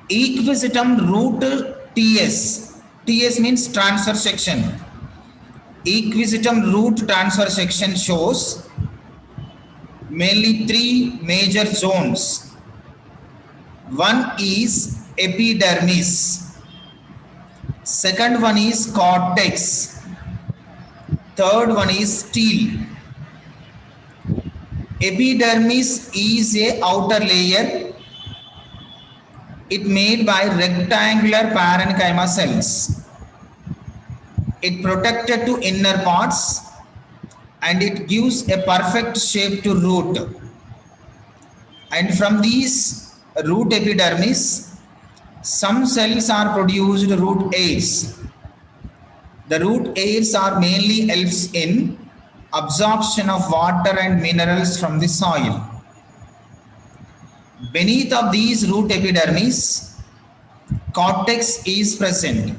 Equisitum root TS. TS means transfer section. Equisitum root transfer section shows mainly three major zones. One is epidermis. Second one is cortex. Third one is stele. Epidermis is a outer layer. It made by rectangular parenchyma cells. It protected to inner parts and it gives a perfect shape to root. And from these root epidermis, some cells are produced root hairs. The root hairs are mainly helps in absorption of water and minerals from the soil. Beneath of these root epidermis, cortex is present.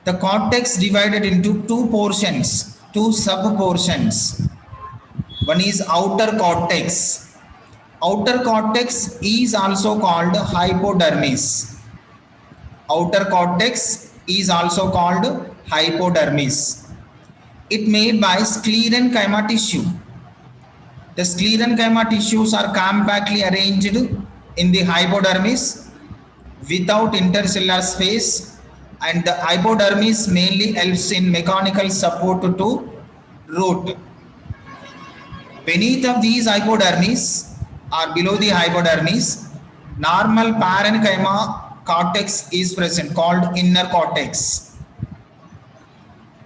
The cortex divided into two portions, two sub-portions. One is outer cortex. Outer cortex is also called hypodermis. Outer cortex is also called hypodermis. It made by sclerenchyma tissue. The sclerenchyma tissues are compactly arranged in the hypodermis without intercellular space, and the hypodermis mainly helps in mechanical support to root. Beneath of these hypodermis or below the hypodermis, normal parenchyma cortex is present called inner cortex.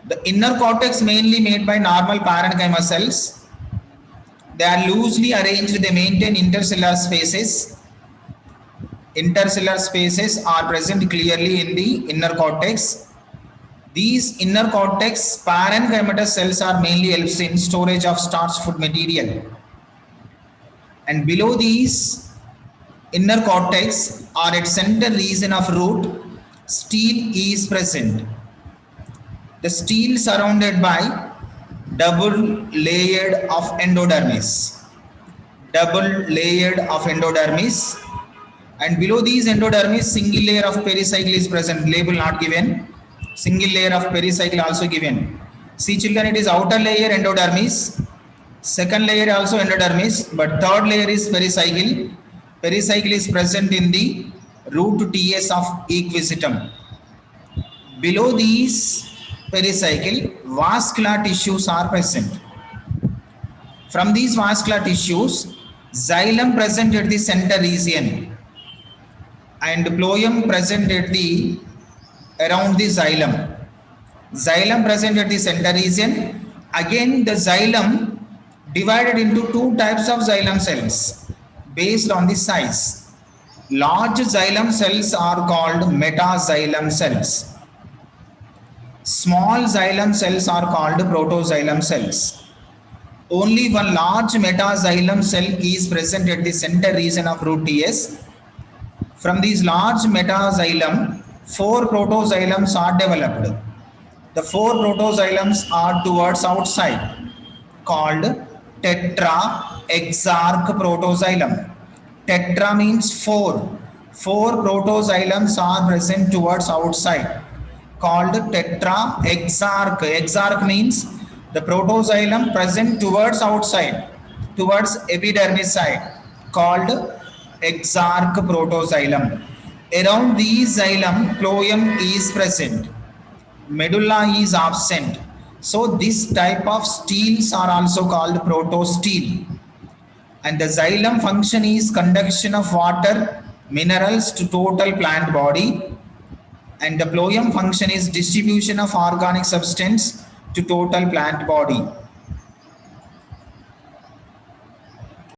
The inner cortex mainly made by normal parenchyma cells. They are loosely arranged, they maintain intercellular spaces. Intercellular spaces are present clearly in the inner cortex. These inner cortex parenchymatous cells are mainly helps in storage of starch food material. And below these inner cortex or at center region of root, stele is present. The stele surrounded by double layered of endodermis. Double layered of endodermis. And below these endodermis, single layer of pericycle is present. Label not given. Single layer of pericycle also given. See children, it is outer layer endodermis. Second layer also endodermis. But third layer is pericycle. Pericycle is present in the root TS of equisitum. Below these pericycle, vascular tissues are present. From these vascular tissues, xylem present at the center region and phloem present at the around the xylem. Xylem present at the center region. Again, the xylem divided into two types of xylem cells based on the size. Large xylem cells are called metaxylem cells. Small xylem cells are called protoxylem cells. Only one large metaxylem cell is present at the center region of root TS. From these large metaxylem, 4 protoxylems are developed. The 4 protoxylems are towards outside, called tetra-exarch protoxylem. Tetra means 4. 4 protoxylems are present towards outside, called tetra-exarch. Exarch means the protoxylem present towards outside, towards epidermis side, called exarch protoxylem. Around these xylem, phloem is present. Medulla is absent. So this type of steles are also called protostele. And the xylem function is conduction of water, minerals to total plant body. And the phloem function is distribution of organic substance to total plant body.